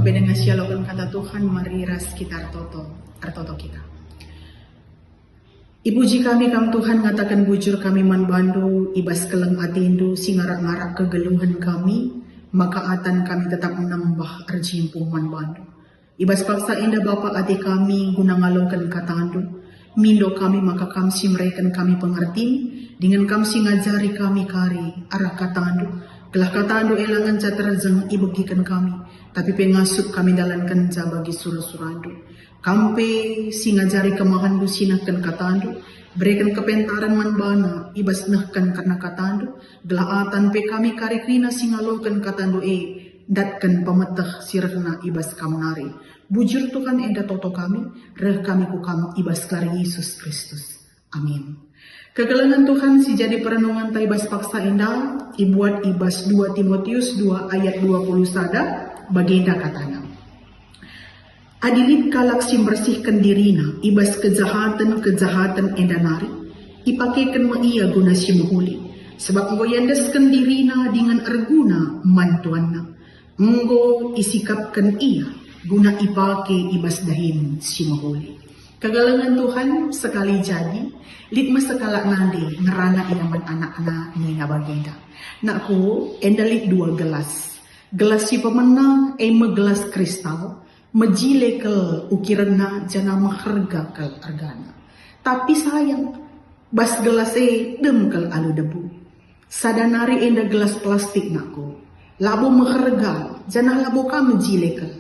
Kabedengan sialokan kata Tuhan, mari ras kita artoto kita. Ipuji kami kam Tuhan ngatakan bujur kami man bandu, ibas keleng atindu, singarak-ngarak kegeluhan kami, maka atan kami tetap menambah arjimpung man bandu. Ibas paksa indah Bapa ati kami guna ngalongkan katandu, mindo kami maka kamsi mereken kami pengerti, dengan kamsi ngajari kami kari arah katandu, kelah katandu elangan caterjeng ibegikan kami, tapi pengasup kami dalankan bagi suruh-surandu. Kampe singajari kemahandu sinahkan katandu, berikan kepentaran manbana, ibas nahkan karena katandu, gelaatan pe kami karikrina singalokan katandu datkan pemetah sirna ibas kamunari. Bujur Tuhan enda toto kami, reh kami ku kamu ibas kari Yesus Kristus. Amin. Kegelangan Tuhan si jadi perenungan taibas paksa enda, ibuat ibas 2 Timotius 2 ayat 20 sada, baginda katanya. Adilit kalak sim bersihkan dirina, ibas kejahatan endanari, ipakekan ma iya guna si mahuli, sebab enggo yandeskan dirina dengan erguna mantuanna, enggo isikapkan iya, guna ipake ibas dahin si mahuli. Kagalangan Tuhan sekali jadi, litma sekala nandi ngerana iaman anak-anak ni nga baginda. Nakku endalit 2 gelas, gelas si pemenang gelas kristal, majile kel ukiran na jana maharga kel argana. Tapi sayang, bas gelas dem kel alu debu. Sadanari enda gelas plastik naku. Labo maharga jana labo ka majile kel.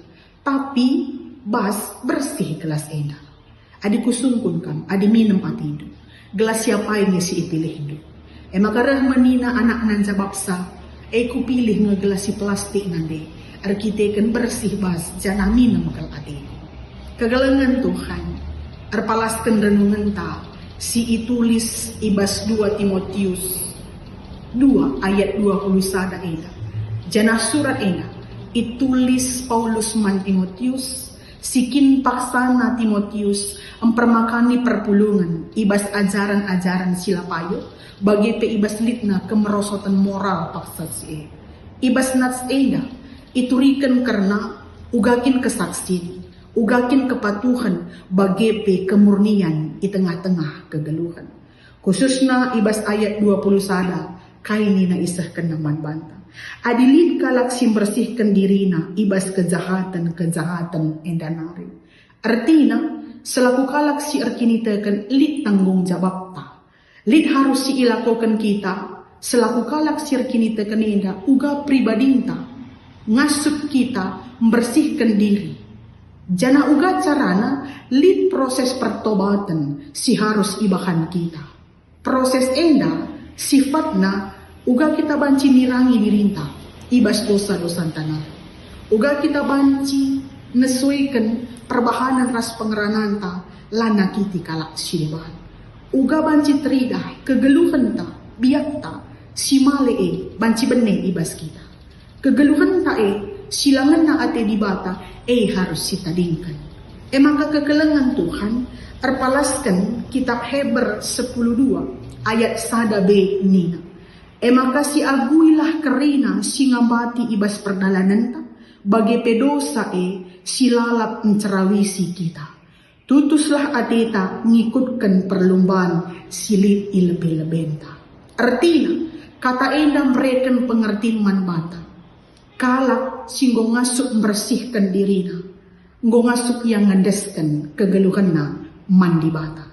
Tapi bas bersih gelas enda. Adi kusungkun kam, adi minum atidu. Gelas siapa ini si ipilih hidup. Makarah manina anak nan jabapsa. Kupilih nga gelas si plastik nande. Arkiteken bersih bas jana minum kal ati. Kegalangan Tuhan arpalaskan renungan ta si itulis ibas 2 Timotius 2 ayat 20 sada ena. Jana surat ena itulis Paulus man Timotius sikin paksana Timotius mempermakani perpulungan ibas ajaran-ajaran silapayo bagi pe ibas litna kemerosotan moral paksa si ibas nats ena iturikan karena ugakin kesaksian, ugakin kepatuhan bagi pe kemurnian di tengah-tengah kegeluhan. Khususnya ibas ayat 20 sada, kaini na isahkan naman banta. Adilid kalak sim bersihkan dirina ibas kejahatan endanari. Artina, selaku kalak si erkinitakan lid tanggung jawab ta. Lid harus si ilakokan kita, selaku kalak si erkinitakan enda uga pribadinta. Ngasup kita membersihkan diri. Jana uga carana lid proses pertobatan si harus ibahan kita. Proses enda sifatna uga kita banci nirangi dirinta ibas dosa-dosa tanah. Uga kita banci nesuikan perbahanan ras pengerananta lana kiti kalak silebahan. Uga banci terida kegeluhan ta biakta si male banci bene ibas kita. Kegeluhan tae silangan na ate di bata harus sitadingkan. Maka kekelengan Tuhan arpalaskan kitab Heber 10:2 ayat sada B nina. Maka si aguilah kerina singambati ibas perdalanan ta bagi pedosa silalap mencerawisi kita. Tutuslah ateta ngikutkan perlombaan silit ilebe-lebenta. Artinya kata endam mereken pengertian man bata. Kalak singgo ngasuk bersihkan dirina, nggo ngasuk yang ngandeskan kegeluhan na mandi bata.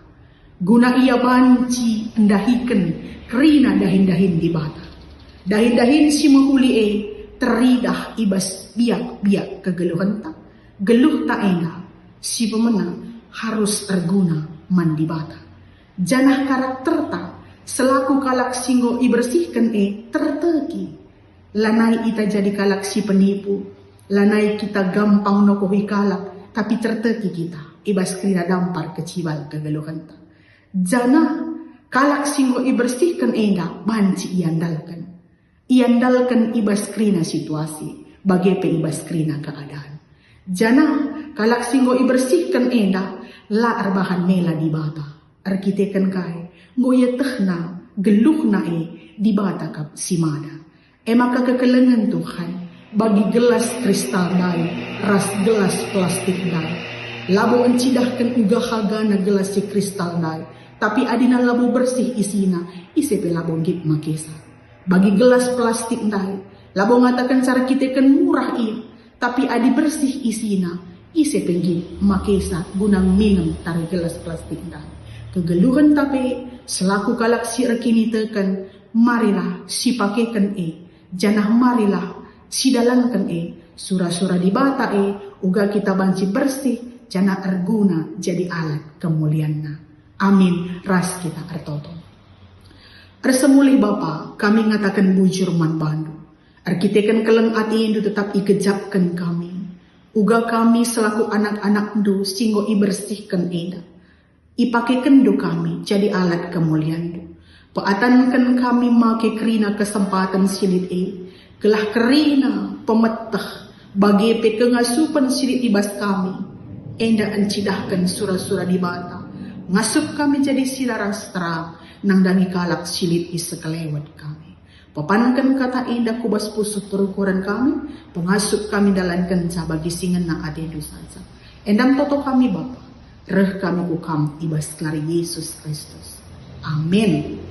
Guna ia banci endahikan kerina dahin-dahin di bata. Dahin-dahin si mahuli teridah ibas biak-biak kegeluhan ta. Geluh ta ena si pemenang harus erguna mandi bata. Janah karakter ta selaku kalak singgo ibersihkan terteki. Lanai ita jadi kalak si penipu, lanai kita gampang nokohi kalak, tapi terteki kita, ibas kira dampar kecibal kegeluhan ta. Jana kalak singgo ibersihkan enda, banci iandalkan. Iandalkan ibas krina situasi, bagi pe ibas krina keadaan. Jana kalak singgo ibersihkan enda, la arbahan mela di bata. Arkitekan kai, ngoye tehna, geluh na di bata kap simada. Maka kekelengan Tuhan bagi gelas kristal dai, ras gelas plastik dai. Labo encidahkan uga hagana gelas si kristal dai, tapi adina labo bersih isina, isepe labo gip makesa. Bagi gelas plastik dai, labo ngatakan cara kita kan murah iya, tapi adi bersih isina, isepe gip makesa gunang minum tari gelas plastik dai. Kegeluhan tapi selaku kalak si rekini tekan, marilah si pakekan janah marilah si dalankan surah-surah di bata uga kita banci bersih, janah erguna jadi alat kemulianna. Amin. Ras kita artoto. Ersemuli Bapa, kami ngatakan bujur man bandu. Arkitekan keleng ati indu tetap ikejapkan kami. Uga kami selaku anak-anak du singgo ibersihkan eda. Ipakekan do kami jadi alat kemulian do. Paatankan kami make kerina kesempatan silit kelah kerina pemetah bagi pekengasupan silit ibas kami. Enda encidahkan surah-surah di bata. Ngasup kami jadi silaras terang nang dangi kalak silit isekelewat kami. Papankan kata enda kubas pusuk perukuran kami. Pengasup kami dalankan bagi singan na adedu saja. Endam toto kami Bapa. Reh kami ukam ibas kelari Yesus Kristus. Amin.